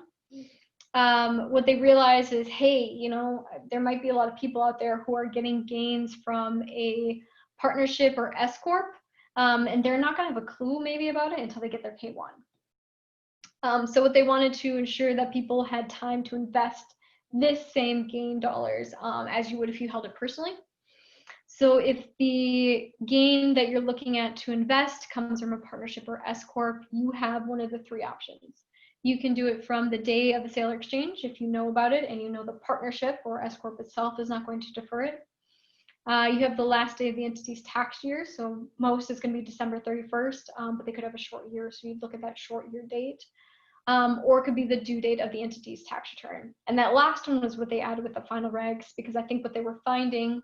What they realize is, hey, there might be a lot of people out there who are getting gains from a partnership or S Corp, and they're not going to have a clue maybe about it until they get their K1. So what they wanted to ensure that people had time to invest this same gain dollars as you would if you held it personally. So if the gain that you're looking at to invest comes from a partnership or S Corp, you have one of the three options. You can do it from the day of the sale or exchange if you know about it and you know the partnership or S Corp itself is not going to defer it. You have the last day of the entity's tax year, so most is going to be December 31st, but they could have a short year, so you'd look at that short year date. Or it could be the due date of the entity's tax return. And that last one was what they added with the final regs, because I think what they were finding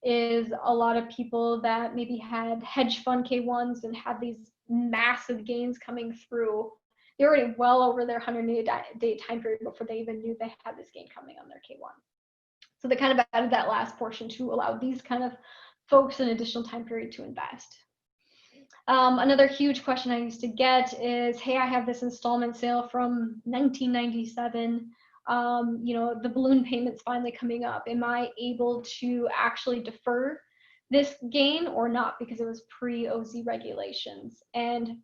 is a lot of people that maybe had hedge fund K1s and had these massive gains coming through. They're already well over their 180-day time period before they even knew they had this gain coming on their K1. So they kind of added that last portion to allow these kind of folks an additional time period to invest. Another huge question I used to get is, hey, I have this installment sale from 1997. The balloon payment's finally coming up. Am I able to actually defer this gain or not, because it was pre-OZ regulations? And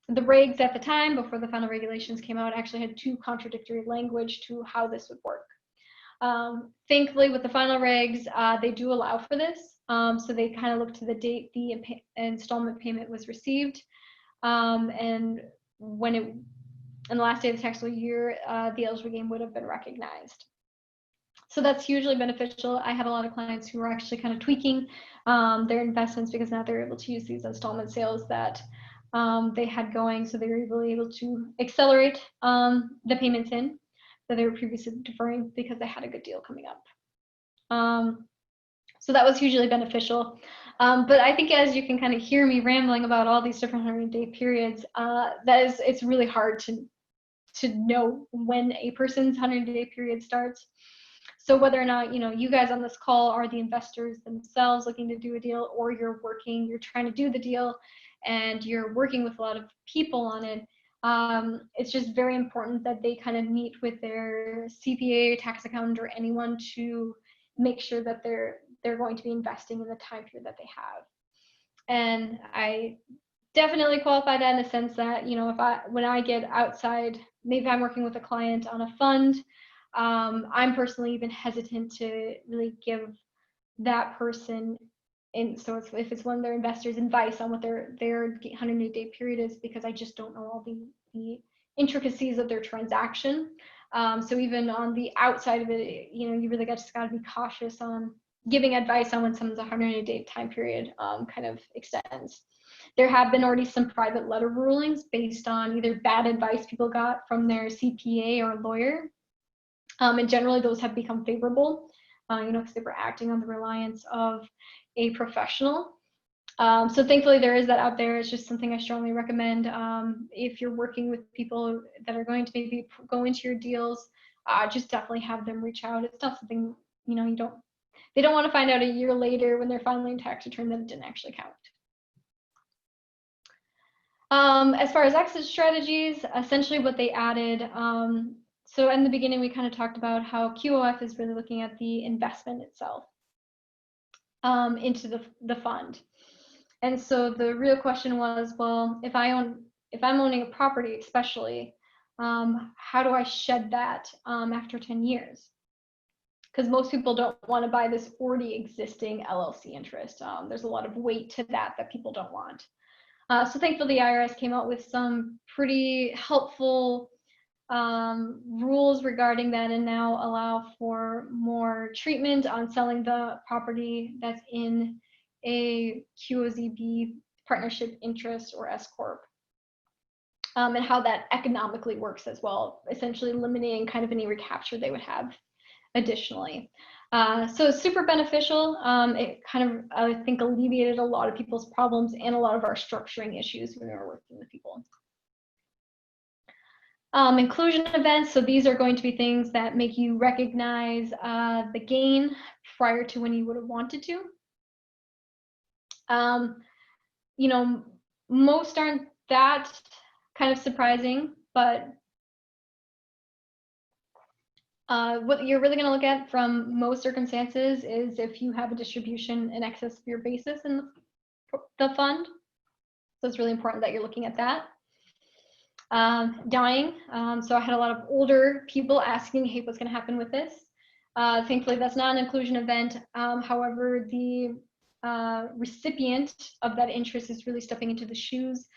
the regs at the time, before the final regulations came out, actually had two contradictory language to how this would work. Thankfully, with the final regs, they do allow for this. So they kind of look to the date the installment payment was received, and when the last day of the taxable year, the eligible gain would have been recognized. So that's hugely beneficial. I have a lot of clients who are actually kind of tweaking their investments because now they're able to use these installment sales that they had going, so they were able to accelerate the payments in that they were previously deferring because they had a good deal coming up. So that was hugely beneficial. But I think as you can kind of hear me rambling about all these different 100-day periods, it's really hard to know when a person's 100-day period starts. So whether or not, you guys on this call are the investors themselves looking to do a deal, or you're trying to do the deal and you're working with a lot of people on it, it's just very important that they kind of meet with their CPA, tax accountant, or anyone to make sure that they're going to be investing in the time period that they have. And I definitely qualify that in the sense that, when I get outside, maybe I'm working with a client on a fund, I'm personally even hesitant to really give that person, and so if it's one of their investors, advice on what their 180-day period is, because I just don't know all the intricacies of their transaction. So even on the outside of it, you really just got to be cautious on giving advice on when someone's 180-day time period kind of extends. There have been already some private letter rulings based on either bad advice people got from their CPA or lawyer, and generally those have become favorable, because they were acting on the reliance of a professional. So thankfully there is that out there. It's just something I strongly recommend. If you're working with people that are going to maybe go into your deals, just definitely have them reach out. It's not something, they don't want to find out a year later when they're filing tax return that it didn't actually count. As far as exit strategies, essentially what they added, so in the beginning we kind of talked about how QOF is really looking at the investment itself into the fund. And so the real question was, well, if I'm owning a property, especially, how do I shed that after 10 years? Because most people don't want to buy this already existing LLC interest. There's a lot of weight to that people don't want. So thankfully, the IRS came out with some pretty helpful rules regarding that, and now allow for more treatment on selling the property that's in a QOZB, partnership interest, or S Corp, and how that economically works as well, essentially eliminating kind of any recapture they would have additionally. So it's super beneficial. It kind of, I think, alleviated a lot of people's problems and a lot of our structuring issues when we were working with people. Inclusion events, so these are going to be things that make you recognize the gain prior to when you would have wanted to. You know, most aren't that kind of surprising, but what you're really going to look at from most circumstances is if you have a distribution in excess of your basis in the fund. So it's really important that you're looking at that. Dying. So I had a lot of older people asking, hey, what's going to happen with this? Thankfully, that's not an inclusion event. However, the recipient of that interest is really stepping into the shoes,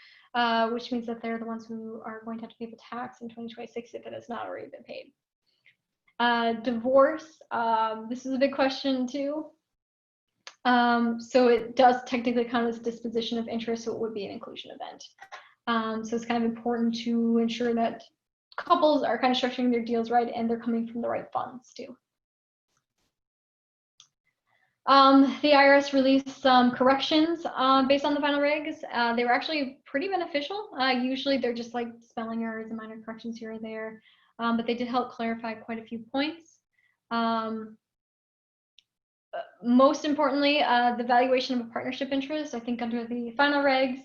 which means that they're the ones who are going to have to pay the tax in 2026 if it has not already been paid. Divorce. This is a big question too. So it does technically count as disposition of interest, so it would be an inclusion event. So it's kind of important to ensure that couples are kind of structuring their deals right and they're coming from the right funds too. The IRS released some corrections based on the final regs. They were actually pretty beneficial. Usually they're just like spelling errors and minor corrections here or there, but they did help clarify quite a few points. Most importantly, the valuation of a partnership interest. I think under the final regs,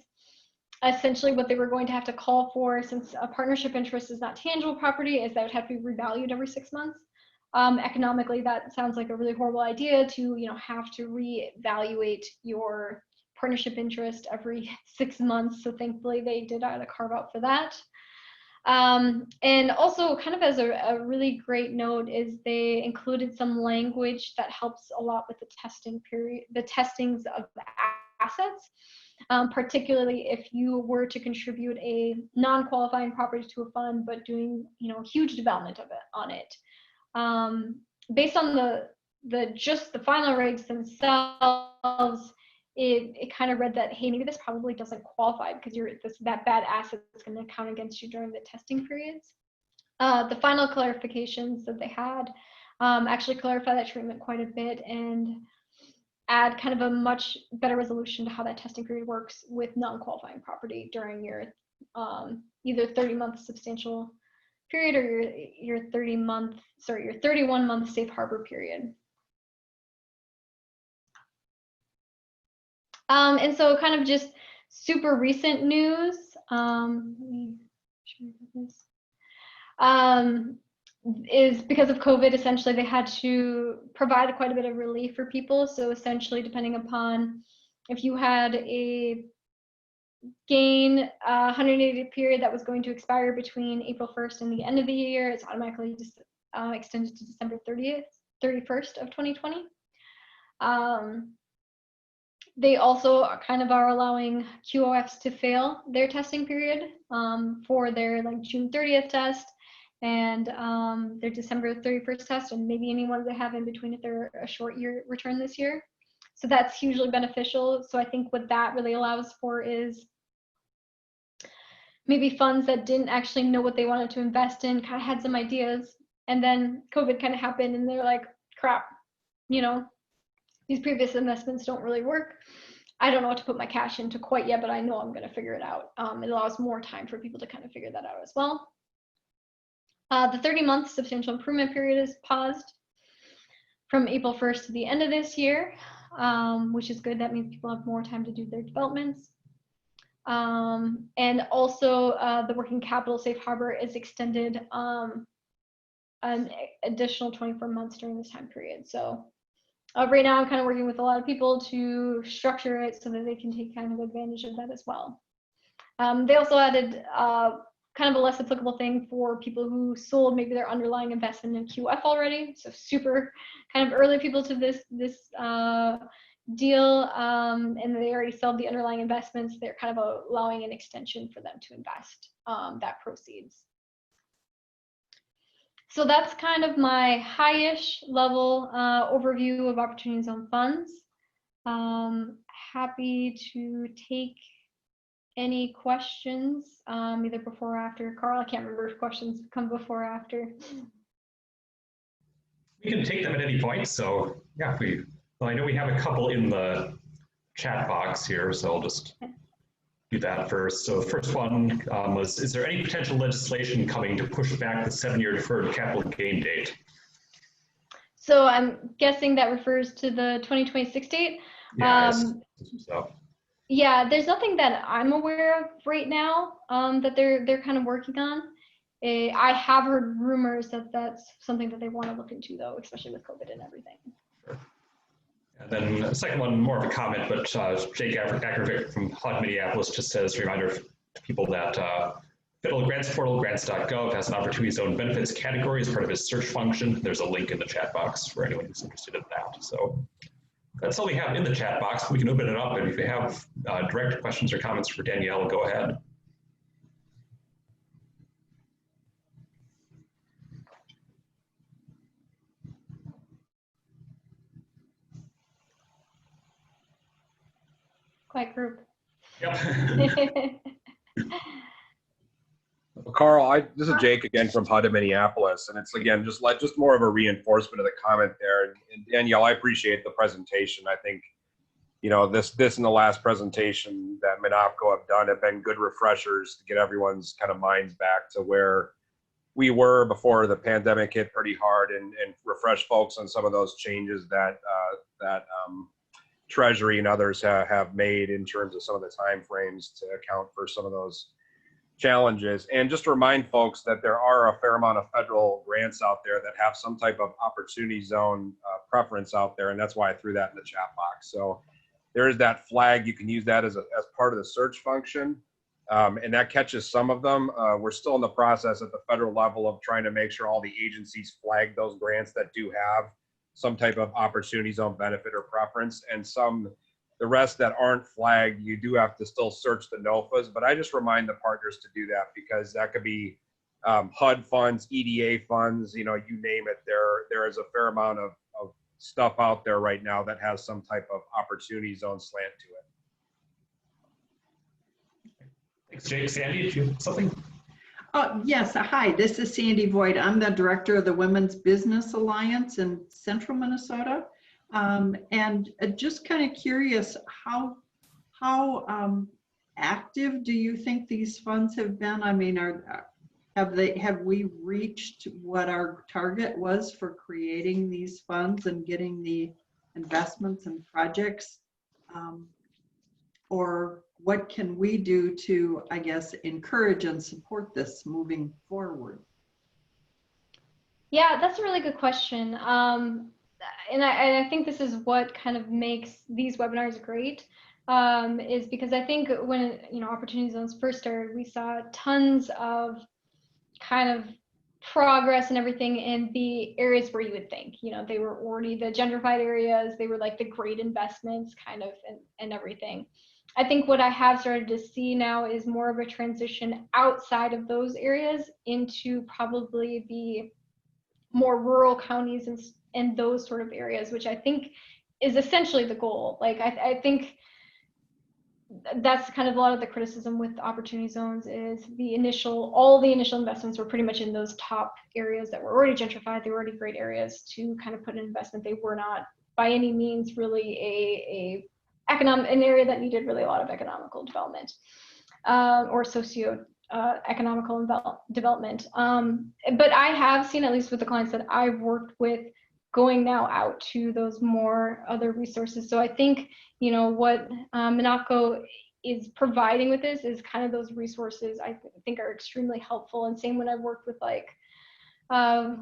essentially what they were going to have to call for, since a partnership interest is not tangible property, is that it would have to be revalued every 6 months. Economically, that sounds like a really horrible idea to, you know, have to reevaluate your partnership interest every 6 months. So thankfully they did add a carve out for that. And also, kind of as a really great note, is they included some language that helps a lot with the testing period, the testings of the assets. Particularly if you were to contribute a non-qualifying property to a fund, but doing, you know, huge development of it on it. Based on just the final regs themselves, it kind of read that, hey, maybe this probably doesn't qualify because that bad asset is going to count against you during the testing periods. The final clarifications that they had actually clarify that treatment quite a bit and add kind of a much better resolution to how that testing period works with non-qualifying property during your either 30-month substantial period or your 31-month safe harbor period. And so kind of just super recent news. Let me share this. Is because of COVID, essentially they had to provide quite a bit of relief for people. So essentially, depending upon if you had a gain 180-day period that was going to expire between April 1st and the end of the year, it's automatically just extended to December 31st of 2020. They also kind of are allowing QOFs to fail their testing period for their like June 30th test and their December 31st test, and maybe any ones they have in between if they're a short year return this year. So that's hugely beneficial. So I think what that really allows for is maybe funds that didn't actually know what they wanted to invest in, kind of had some ideas, and then COVID kind of happened and they're like, crap, you know, these previous investments don't really work. I don't know what to put my cash into quite yet, but I know I'm going to figure it out. It allows more time for people to kind of figure that out as well. The 30-month substantial improvement period is paused from April 1st to the end of this year, which is good. That means people have more time to do their developments. And also the working capital safe harbor is extended an additional 24 months during this time period. So Right now, I'm kind of working with a lot of people to structure it so that they can take kind of advantage of that as well. They also added kind of a less applicable thing for people who sold maybe their underlying investment in QF already. So super kind of early people to this deal, and they already sold the underlying investments. They're kind of allowing an extension for them to invest that proceeds. So that's kind of my high-ish level overview of Opportunity Zone funds. Happy to take any questions, either before or after. Carl, I can't remember if questions come before or after. We can take them at any point. So yeah, well, I know we have a couple in the chat box here, so I'll just do that first. So the first one was, is there any potential legislation coming to push back the 7-year deferred capital gain date? So I'm guessing that refers to the 2026 date. Yeah, so. Yeah, there's nothing that I'm aware of right now that they're kind of working on. I have heard rumors that that's something that they want to look into, though, especially with COVID and everything. Sure. And then the second one, more of a comment, but Jake Ackervick from HUD Minneapolis just says, reminder to people that Federal Grants Portal, grants.gov, has an Opportunity Zone benefits category as part of its search function. There's a link in the chat box for anyone who's interested in that. So that's all we have in the chat box. We can open it up, and if you have direct questions or comments for Dannielle, go ahead. Quiet group. Yep. Carl, this is Jake again from HUD in Minneapolis, and it's again just more of a reinforcement of the comment there. And Dannielle, I appreciate the presentation. I think, you know, this and the last presentation that Minopco have done have been good refreshers to get everyone's kind of minds back to where we were before the pandemic hit pretty hard, and refresh folks on some of those changes that Treasury and others have made in terms of some of the time frames to account for some of those challenges. And just to remind folks that there are a fair amount of federal grants out there that have some type of Opportunity Zone preference out there, and that's why I threw that in the chat box. So there is that flag. You can use that as part of the search function, and that catches some of them. We're still in the process at the federal level of trying to make sure all the agencies flag those grants that do have some type of Opportunity Zone benefit or preference, and the rest that aren't flagged, you do have to still search the NOFAs. But I just remind the partners to do that, because that could be HUD funds, EDA funds, you know, you name it. There is a fair amount of stuff out there right now that has some type of Opportunity Zone slant to it. Thanks, Jake. Sandy, did you have something? Yes. Hi, this is Sandy Voigt. I'm the director of the Women's Business Alliance in Central Minnesota. And just kind of curious, how active do you think these funds have been? I mean, have we reached what our target was for creating these funds and getting the investments and projects? Or what can we do to, I guess, encourage and support this moving forward? Yeah, that's a really good question. And I think this is what kind of makes these webinars great, is because I think when, you know, Opportunity Zones first started, we saw tons of kind of progress and everything in the areas where you would think, you know, they were already the gentrified areas, they were like the great investments kind of, and everything. I think what I have started to see now is more of a transition outside of those areas into probably the more rural counties and those sort of areas, which I think is essentially the goal. Like I think that's kind of a lot of the criticism with Opportunity Zones is all the initial investments were pretty much in those top areas that were already gentrified. They were already great areas to kind of put an investment. They were not by any means really an area that needed really a lot of economical development or socio-economical development. But I have seen, at least with the clients that I've worked with, going now out to those more other resources. So I think, you know, what Minopco is providing with this is kind of those resources I think are extremely helpful. And same when I've worked with like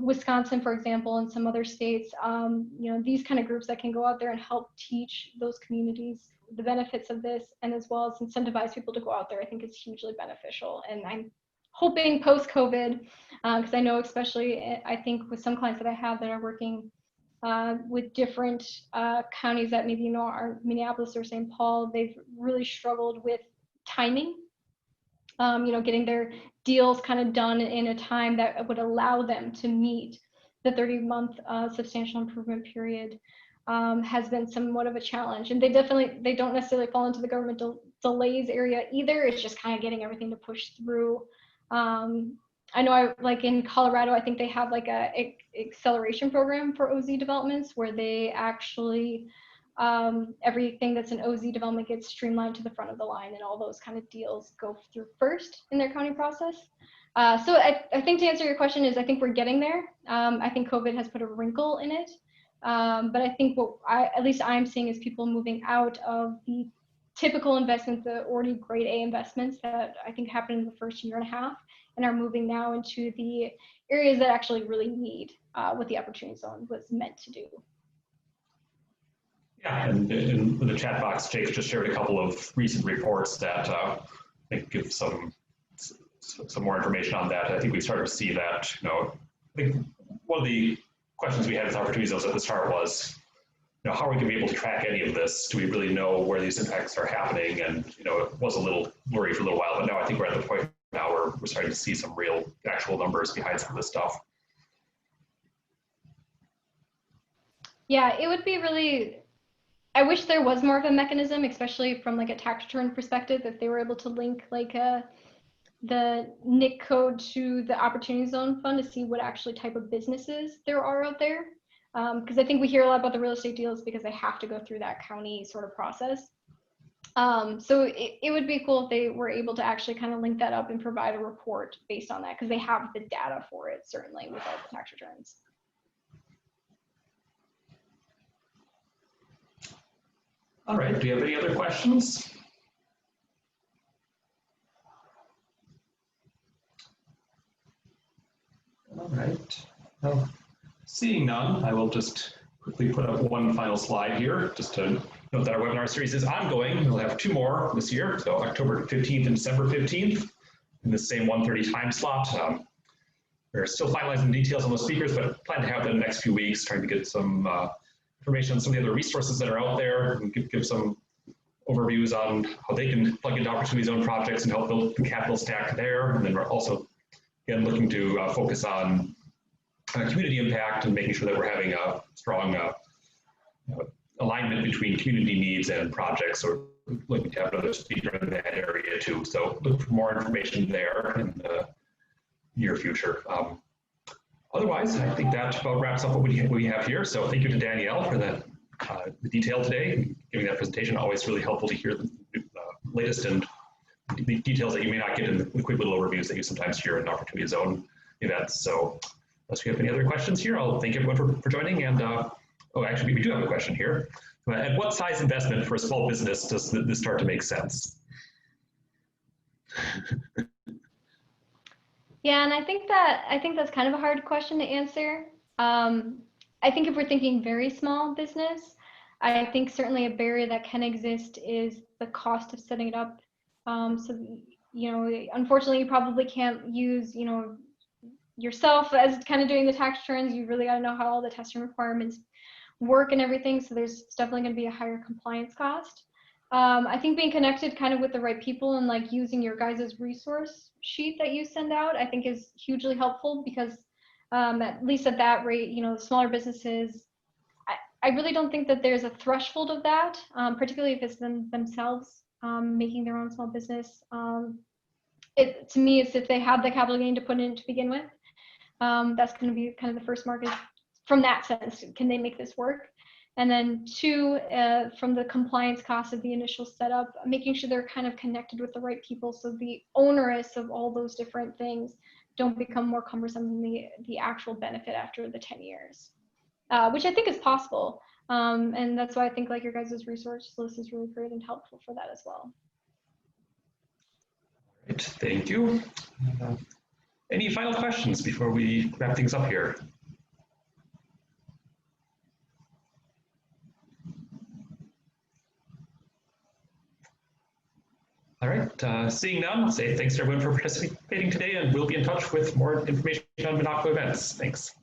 Wisconsin, for example, and some other states, you know, these kind of groups that can go out there and help teach those communities the benefits of this, and as well as incentivize people to go out there, I think is hugely beneficial. And I'm hoping post-COVID, because I know especially, I think with some clients that I have that are working with different counties that maybe, you know, are Minneapolis or St. Paul, they've really struggled with timing, you know, getting their deals kind of done in a time that would allow them to meet the 30-month substantial improvement period. Has been somewhat of a challenge, and they don't necessarily fall into the government delays area either. It's just kind of getting everything to push through. I know, like in Colorado, I think they have like a acceleration program for OZ developments where they actually everything that's an OZ development gets streamlined to the front of the line, and all those kind of deals go through first in their county process. So I think to answer your question is I think we're getting there. I think COVID has put a wrinkle in it. But I think what at least I'm seeing is people moving out of the typical investments, the already grade A investments that I think happened in the first year and a half, and are moving now into the areas that actually really need what the opportunity zone was meant to do. Yeah, and in the chat box, Jake's just shared a couple of recent reports that I think give some more information on that. I think we started to see that, you know, I think one of the questions we had with opportunity zones at the start was, you know, how are we going to be able to track any of this? Do we really know where these impacts are happening? And, you know, it was a little blurry for a little while, but now I think we're at the point now where we're starting to see some real actual numbers behind some of this stuff. Yeah, it would be really, I wish there was more of a mechanism, especially from like a tax return perspective, if they were able to link like the NIC code to the Opportunity Zone Fund to see what actually type of businesses there are out there. Because I think we hear a lot about the real estate deals because they have to go through that county sort of process. So it would be cool if they were able to actually kind of link that up and provide a report based on that, because they have the data for it, certainly, with all the tax returns. All right, do you have any other questions? All right, well, seeing none, I will just quickly put up one final slide here, just to note that our webinar series is ongoing. We'll have 2 more this year, so October 15th and December 15th, in the same 1:30 time slot. We're still finalizing details on those speakers, but plan to have them in the next few weeks, trying to get some information on some of the other resources that are out there, and give some overviews on how they can plug into Opportunity Zone projects and help build the capital stack there. And then we're also, again, looking to focus on community impact and making sure that we're having a strong alignment between community needs and projects. So we're looking to have another speaker in that area too. So look for more information there in the near future. Otherwise, I think that about wraps up what we have here. So thank you to Dannielle for the detail today, giving that presentation. Always really helpful to hear the latest and the details that you may not get in the quick little overviews that you sometimes hear in Opportunity Zone events. So unless we have any other questions here, I'll thank everyone for joining. And oh, actually, we do have a question here. At what size investment for a small business does this start to make sense? Yeah, and I think that's kind of a hard question to answer. I think if we're thinking very small business, I think certainly a barrier that can exist is the cost of setting it up. So, you know, unfortunately, you probably can't use, you know, yourself as kind of doing the tax returns. You really got to know how all the testing requirements work and everything. So there's definitely going to be a higher compliance cost. I think being connected kind of with the right people and like using your guys' resource sheet that you send out, I think is hugely helpful, because at least at that rate, you know, smaller businesses, I really don't think that there's a threshold of that, particularly if it's themselves making their own small business. To me, it's if they have the capital gain to put in to begin with. That's going to be kind of the first market from that sense. Can they make this work? And then 2, from the compliance cost of the initial setup, making sure they're kind of connected with the right people, so the onerous of all those different things don't become more cumbersome than the actual benefit after the 10 years, which I think is possible. And that's why I think like your guys' resource list is really great and helpful for that as well. Right, thank you. Any final questions before we wrap things up here? All right, seeing none, I'll say thanks to everyone for participating today, and we'll be in touch with more information on Minocqua events. Thanks.